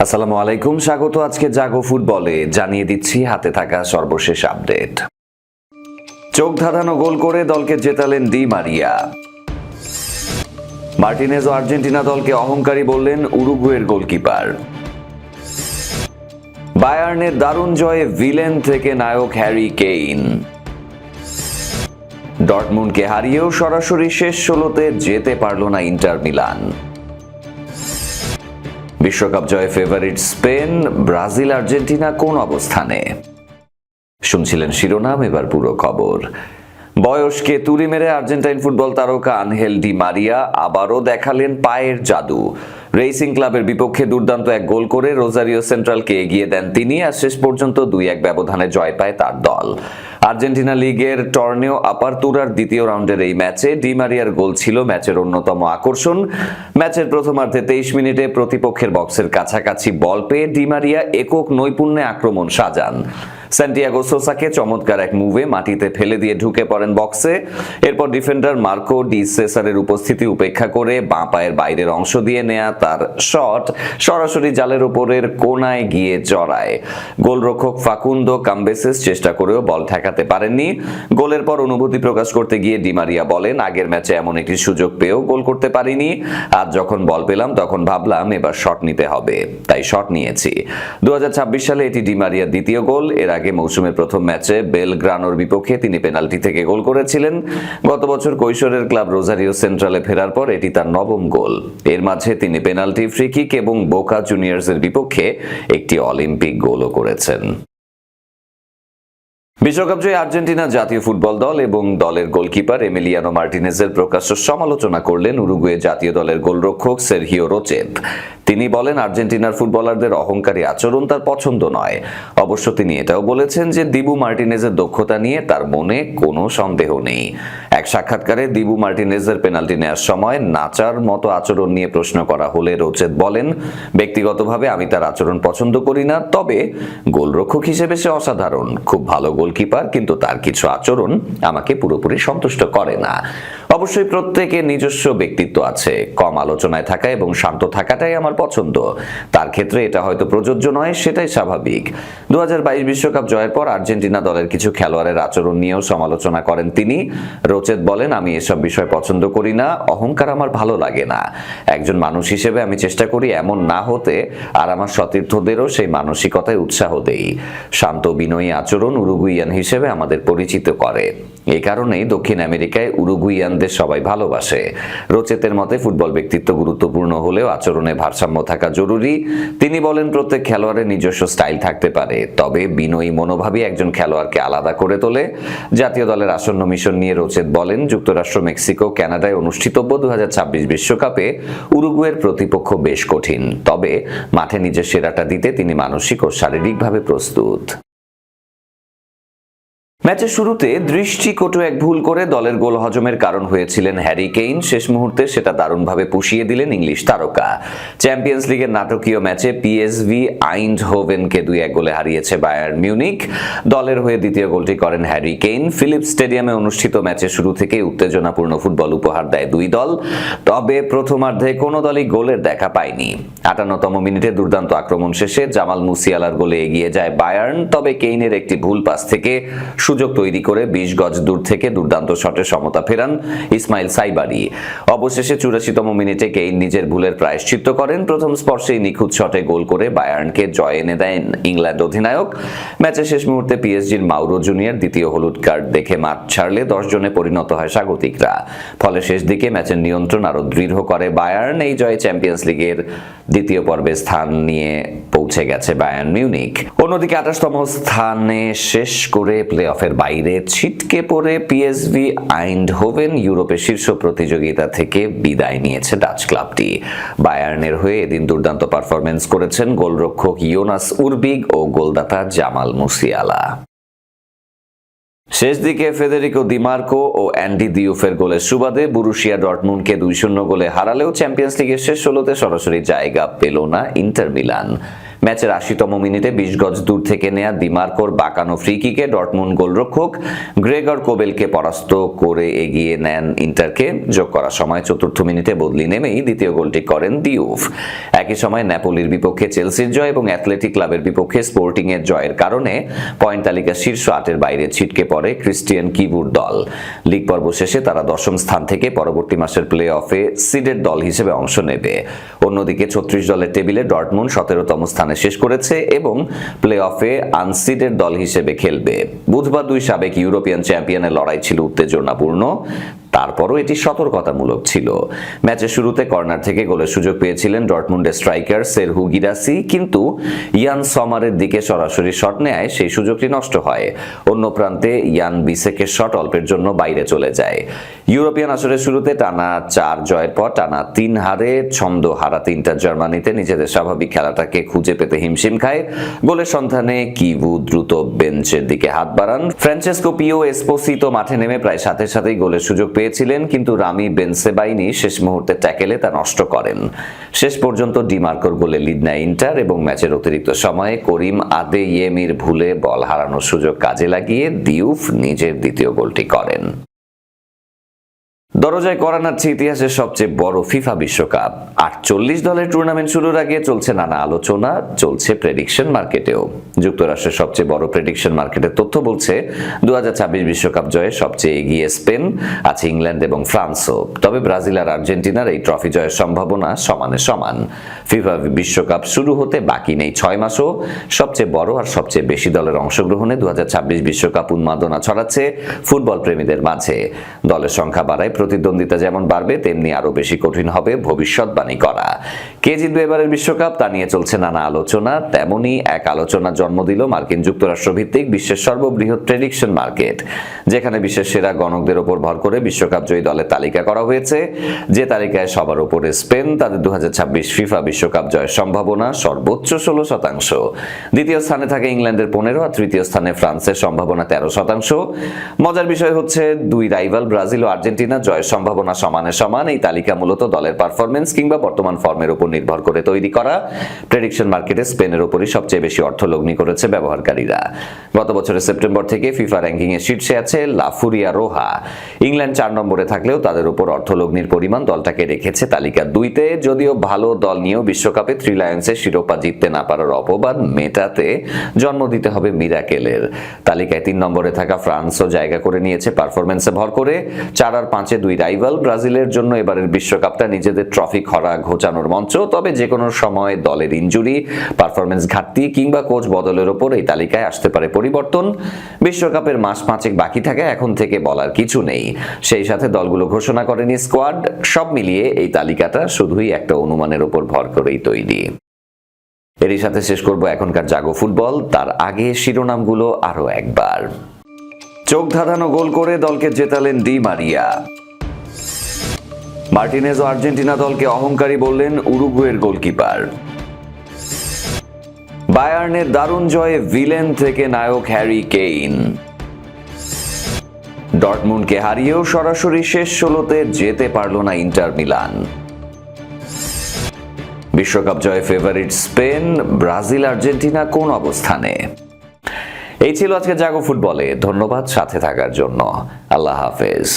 আসসালামু আলাইকুম, স্বাগত আজকে জাগো ফুটবলে। জানিয়ে দিচ্ছি হাতে থাকা সর্বশেষ আপডেট। চোখ ধাঁধানো গোল করে দলকে জেতালেন ডি মারিয়া। মার্টিনেজ ও আর্জেন্টিনা দলকে অহংকারী বললেন উরুগুয়ের গোলকিপার। বায়ার্নের দারুণ জয়ে ভিলেন থেকে নায়ক হ্যারি কেইন। ডর্টমুন্ডকে হারিয়েও সরাসরি শেষ ১৬তে যেতে পারল না ইন্টার মিলান। বিশ্বকাপ জয়ে ফেভারিট স্পেন, ব্রাজিল আর্জেন্টিনা কোন অবস্থানে? শুনছিলেন শিরোনাম, এবার পুরো খবর। বয়সকে তুড়ি মেরে আর্জেন্টাইন ফুটবল তারকা আনহেল ডি মারিয়া আবারও দেখালেন পায়ের জাদু। রেসিং ক্লাবের বিপক্ষে দুর্দান্ত এক গোল করে রোজারিও সেন্ট্রালকে এগিয়ে দেন তিনি, আর শেষ পর্যন্ত ২-১ ব্যবধানে জয় পায় তার দল। আর্জেন্টিনা লিগের টর্নেও আপারতুরার দ্বিতীয় রাউন্ডের এই ম্যাচে ডি মারিয়ার গোল ছিল ম্যাচের অন্যতম আকর্ষণ। ম্যাচের প্রথমার্ধে ২৩ মিনিটে প্রতিপক্ষের বক্সের কাছাকাছি বল পেয়ে ডি মারিয়া একক নৈপুণ্যে আক্রমণ সাজান। সান্টিয়াগো সোসাকে চমৎকার এক মুভে মাটিতে ফেলে দিয়ে ঢুকে পড়েন বক্সে। এরপর ডিফেন্ডার মার্কো ডি সেসারের উপস্থিতি উপেক্ষা করে বাঁ পায়ের বাইরের অংশ দিয়ে নেয়া তার শট সরাসরি জালের উপরের কোনায় গিয়ে জড়ায়। গোলরক্ষক ফাকুন্দো কাম্বেসেস চেষ্টা করেও বল ঠেকাতে পারেননি। গোলের পর অনুভূতি প্রকাশ করতে গিয়ে ডি মারিয়া বলেন, আগের ম্যাচে এমন একটি সুযোগ পেয়েও গোল করতে পারিনি। আজ যখন বল পেলাম তখন ভাবলাম এবার শট নিতে হবে, তাই শট নিয়েছি। ২০২৬ সালে এটি ডি মারিয়ার দ্বিতীয় গোল। এর আগে মৌসুমের প্রথম ম্যাচে বেলগ্রানোর বিপক্ষে তিনি পেনাল্টি থেকে গোল করেছিলেন। গত বছর কৈশোরের ক্লাব রোজারিও সেন্ট্রালে ফেরার পর এটি তার নবম গোল। এর মাঝে তিনি পেনাল্টি, ফ্রি কিক এবং বোকা জুনিয়র্সের বিপক্ষে একটি অলিম্পিক গোলও করেছেন। বিশ্বকাপ জয়ী আর্জেন্টিনা জাতীয় ফুটবল দল এবং দলের গোলকিপার এমিলিয়ানো মার্টিনেজের প্রকাশ্য সমালোচনা করলেন উরুগুয়ে জাতীয় দলের গোলরক্ষক সেরহিও রোচেত। তিনি বলেন, আর্জেন্টিনার ফুটবলারদের অহংকারী আচরণ তার পছন্দ নয়। অবশ্য তিনি এটাও বলেছেন যে দিবু মার্টিনেজের দক্ষতা নিয়ে তার মনে কোনো সন্দেহ নেই। এক সাক্ষাৎকারে দিবু মার্টিনেজের পেনাল্টি নেওয়ার সময় নাচার মতো আচরণ নিয়ে প্রশ্ন করা হলে রোচেত বলেন, ব্যক্তিগতভাবে আমি তার আচরণ পছন্দ করি না, তবে গোলরক্ষক হিসেবে সে অসাধারণ, খুব ভালো গোলকিপার, কিন্তু তার কিছু আচরণ আমাকে পুরোপুরি সন্তুষ্ট করে না। অবশ্যই প্রত্যেকের নিজস্ব ব্যক্তিত্ব আছে, কম আলোচনায় থাকা এবং শান্ত থাকাটাই আমার পছন্দ। তার ক্ষেত্রে এটা হয়তো প্রযোজ্য নয়, সেটাই স্বাভাবিক। ২০২২ বিশ্বকাপ জয়ের পর আর্জেন্টিনা দলের কিছু খেলোয়াড়ের আচরণ নিয়েও সমালোচনা করেন তিনি। রোচেত বলেন, আমি এসব বিষয় পছন্দ করি না, অহংকার আমার ভালো লাগে না। একজন মানুষ হিসেবে আমি চেষ্টা করি এমন না হতে, আর আমার সতীর্থদেরও সেই মানসিকতায় উৎসাহ দেই। শান্ত বিনয়ী আচরণ উরুগুইয়ান হিসেবে আমাদের পরিচিত করে। এই কারণেই দক্ষিণ আমেরিকায় উরুগুইয়ানদের সবাই ভালোবাসে। রোচেতের মতে ফুটবল ব্যক্তিত্ব গুরুত্বপূর্ণ হলেও আচরণে ভারসাম্য থাকা জরুরি। তিনি বলেন, প্রত্যেক খেলোয়াড়ের নিজস্ব স্টাইল থাকতে পারে, তবে বিনয়ী মনোভাবই একজন খেলোয়াড়কে আলাদা করে তোলে। জাতীয় দলের আসন্ন মিশন নিয়ে রোচেত বলেন, যুক্তরাষ্ট্র, মেক্সিকো, কানাডায় অনুষ্ঠিতব্য ২০২৬ বিশ্বকাপে উরুগুয়ের প্রতিপক্ষ বেশ কঠিন, তবে মাঠে নিজের সেরাটা দিতে তিনি মানসিক ও শারীরিকভাবে প্রস্তুত। ম্যাচের শুরুতে দৃষ্টিকটু এক ভুল করে দলের গোল হজমের কারণ হয়েছিলেন হ্যারি কেইন। শেষ মুহূর্তে সেটা দারুণভাবে পুষিয়ে দিলেন ইংলিশ তারকা। চ্যাম্পিয়ন্স লিগের নাটকীয় ম্যাচে পিএসভি আইন্ডহোভেনকে ২-১ গোলে হারিয়েছে বায়ার্ন মিউনিখ। দলের হয়ে দ্বিতীয় গোলটি করেন হ্যারি কেইন। ফিলিপস স্টেডিয়ামে অনুষ্ঠিত ম্যাচের শুরু থেকেই উত্তেজনাপূর্ণ ফুটবল উপহার দেয় দুই দল, তবে প্রথমার্ধে কোনো দলই গোলের দেখা পায়নি। ৫৮তম মিনিটে দুর্দান্ত আক্রমণ শেষে জামাল মুসিয়ালার গোলে এগিয়ে যায় বায়ার্ন, তবে কেইনের একটি ভুল পাস থেকে সুযোগ তৈরি করে ২০ গজ দূর থেকে দুর্দান্ত শটে সমতা ফেরান ইসমাইল সাইবারি। অবশেষে ৮৪তম মিনিটে কেইন নিজের ভুলের প্রায়শ্চিত্ত করেন। প্রথম স্পর্শেই নিখুঁত শটে গোল করে বায়ার্নকে জয় এনে দেন ইংল্যান্ড অধিনায়ক। ম্যাচের শেষ মুহূর্তে পিএসজির মাউরো জুনিয়র দ্বিতীয় হলুদ কার্ড দেখে মাঠ ছাড়লে ১০ জনে পরিণত হয় স্বাগতিকরা। ফলে শেষ দিকে ম্যাচের নিয়ন্ত্রণ আরো দৃঢ় করে বায়ার্ন। এই জয়ে চ্যাম্পিয়ন্স লিগের দ্বিতীয় পর্বে স্থান নিয়ে পৌঁছে গেছে বায়ার্ন মিউনিখ। অন্যদিকে ২৮তম স্থানে শেষ করে প্লে অফের বাইরে ছিটকে পড়ে পিএসভি আইন্ডহোভেন ইউরোপের শীর্ষ প্রতিযোগিতা থেকে বিদায় নিয়েছে ডাচ ক্লাবটি। বায়ার্নের হয়ে এদিন দুর্দান্ত পারফরমেন্স করেছেন গোলরক্ষক ইয়োনাস উরবিগ ও গোলদাতা জামাল মুসিয়ালা। শেষ দিকে ফেদেরিকো দিমার্কো ও অ্যান্ডি দিউফের গোলের সুবাদে বুরুশিয়া ডর্টমুন্ডকে 2-0 গোলে হারালেও চ্যাম্পিয়ন্স লিগের শেষ 16তে সরাসরি জায়গা পেল না ইন্টার মিলান। ম্যাচের 80তম মিনিটে 20 গজ দূর থেকে নেয়া দিমার্কোর বাঁকানো ফ্রি কিকে ডর্টমুন্ড গোলরক্ষক গ্রেগর কোবেলকে পরাস্ত করে এগিয়ে নেন ইন্টারকে। যোগ করা সময় 4র্থ মিনিটে বদলি নেমেই দ্বিতীয় গোলটি করেন দিউফ। একই সময় নেপোলির বিপক্ষে চেলসির জয় এবং অ্যাথলেটিক ক্লাবের বিপক্ষে স্পোর্টিং এর জয়ের কারণে পয়েন্ট তালিকার শীর্ষ 8-এর বাইরে ছিটকে পড়ে ক্রিস্টিয়ান কিভুর দল। লিগ পর্ব শেষে তারা 10ম স্থান থেকে পরবর্তী মাসের প্লে অফে সিডেড দল হিসেবে অংশ নেবে। অন্যদিকে 36 দলের টেবিলে ডর্টমুন্ড 17তম স্থানে শেষ করেছে এবং প্লে অফে আনসিডেড দল হিসেবে খেলবে। বুধবার 2 সাবেক ইউরোপিয়ান চ্যাম্পিয়নের লড়াই ছিল উত্তেজনাপূর্ণ, তারপরও এটি সতর্কতামূলক ছিল। ম্যাচের শুরুতে কর্নার থেকে গোলের সুযোগ পেয়েছিলেন ডর্টমুন্ডের স্ট্রাইকার সেরহু গিরাসি, কিন্তু ইয়ান সমারের দিকে সরাসরি শট নেয় সেই সুযোগটি নষ্ট হয়। অন্য প্রান্তে ইয়ান বিসেকের শট অল্পের জন্য বাইরে চলে যায়। ইউরোপিয়ান আসরের শুরুতে টানা 4 জয়ের পর টানা 3 হারে ছন্দ হারাতে ইন্টার জার্মানিতে নিজেদের স্বাভাবিক খেলাটাকে খুঁজে পেতে হিমশিম খায়। গোলের সন্ধানে কিভু দ্রুত বেঞ্চের দিকে হাত বাড়ান। ফ্রান্সেসকো পিও এসপোসিতো মাঠে নেমে প্রায় সাথে সাথেই গোলের সুযোগ পেয়েছিলেন, কিন্তু রামি বেনসেবাইনি শেষ মুহূর্তে ট্যাকেলে তা নষ্ট করেন। শেষ পর্যন্ত ডিমার্কোর গোলে লিড নেয় ইন্টার এবং ম্যাচের অতিরিক্ত সময়ে করিম আদেইয়েমির ভুলে বল হারানোর সুযোগ কাজে লাগিয়ে দিউফ নিজের দ্বিতীয় গোলটি করেন। দরজায় করা নাড়ছে ইতিহাসের সবচেয়ে বড় ফিফা বিশ্বকাপ। 48 দলের টুর্নামেন্ট শুরুর আগে চলছে নানা আলোচনা, চলছে প্রেডিকশন মার্কেটেও। যুক্তরাষ্ট্রের সবচেয়ে বড় প্রেডিকশন মার্কেটের তথ্য বলছে 2026 বিশ্বকাপ জয়ে সবচেয়ে এগিয়ে স্পেন, আছে ইংল্যান্ড এবং ফ্রান্সও। তবে ব্রাজিল আর আর্জেন্টিনার এই ট্রফি জয়ের সম্ভাবনা সমানে সমান। ফিফা বিশ্বকাপ শুরু হতে বাকি নেই 6 মাসও। সবচেয়ে বড় আর সবচেয়ে বেশি দলের অংশগ্রহণে 2026 বিশ্বকাপ উন্মাদনা ছড়াচ্ছে ফুটবল প্রেমীদের মাঝে। দলের সংখ্যা বাড়ায় প্রতিদ্বন্দ্বিতা যেমন বাড়বে, তেমনি আরো বেশি কঠিন হবে ভবিষ্যৎবাণী করা। কে জিতবে এবারের বিশ্বকাপ তা নিয়ে চলছে নানা আলোচনা। তেমনই এক আলোচনার জন্ম দিল মার্কিন যুক্তরাষ্ট্র ভিত্তিক বিশ্বের সর্ববৃহৎ প্রেডিকশন মার্কেট, যেখানে বিশ্বের সেরা গণকদের উপর ভর করে বিশ্বকাপ জয়ী দলের তালিকা করা হয়েছে। যে তালিকায় সবার উপরে স্পেন, তাদের 2026 ফিফা বিশ্বকাপ জয়ের সম্ভাবনা সর্বোচ্চ 16%। দ্বিতীয় স্থানে থাকে ইংল্যান্ডের 15 আর তৃতীয় স্থানে ফ্রান্সের সম্ভাবনা 13%। মজার বিষয় হচ্ছে 2 রাইভাল ব্রাজিল ও আর্জেন্টিনা জয়ের সম্ভাবনা সমানে সমান। এই তালিকা মূলত দলের পারফরমেন্স কিংবা বর্তমান ফর্মের উপর নির্ভর করে তৈরি করা। প্রেডিকশন মার্কেটে স্পেনের উপরই সবচেয়ে বেশি অর্থ লগ্নি করেছে ব্যবহারকারীরা। গত বছরের সেপ্টেম্বর থেকে ফিফা র্যাঙ্কিং এর শীর্ষে আছে লা ফুরিয়া রোহা। ইংল্যান্ড 4 নম্বরে থাকলেও তাদের উপর অর্থ লগ্নির পরিমাণ দলটাকে রেখেছে তালিকা 2-তে। যদিও ভালো দল নিয়েও বিশ্বকাপে 3 লায়ন্সের শিরোপা জিততে না পারার অপবাদ মেটাতে জন্ম দিতে হবে মিরাকেলের। তালিকায় 3 নম্বরে থাকা ফ্রান্সও জায়গা করে নিয়েছে পারফরমেন্সে ভর করে। 4 আর 5-এ 2 রাইভাল। ব্রাজিলের জন্য এবারের বিশ্বকাপটা নিজেদের ট্রফি খরা ঘোচানোর মঞ্চ। তবে যে কোনো সময় দলের ইনজুরি, পারফরমেন্স ঘাটতি কিংবা কোচ বদলের ওপর এই তালিকায় আসতে পারে পরিবর্তন। বিশ্বকাপের মাস 5 বাকি থাকে, এখন থেকে বলার কিছু নেই। সেই সাথে দলগুলো ঘোষণা করেনি স্কোয়াড। সব মিলিয়ে এই তালিকাটা শুধুই একটা অনুমানের উপর ভর করেই তৈরি। এরই সাথে শেষ করব এখনকার জাগো ফুটবল। তার আগে শিরোনামগুলো আরো একবার। চোখ ধাঁধানো গোল করে দলকে জেতালেন ডি মারিয়া। মার্টিনেজ ও আর্জেন্টিনা দলকে অহংকারী বললেন উরুগুয়ের গোলকিপার। বায়ার্নের দারুণ জয়ে ভিলেন থেকে নায়ক হ্যারি কেইন। ডর্টমুন্ডকে হারিয়েও সরাসরি শেষ 16তে যেতে পারল না ইন্টার মিলান। বিশ্বকাপ জয়ে ফেভারিট স্পেন, ব্রাজিল আর্জেন্টিনা কোন অবস্থানে? এই ছিল আজকে জাগো ফুটবলে। ধন্যবাদ সাথে থাকার জন্য। আল্লাহ হাফেজ।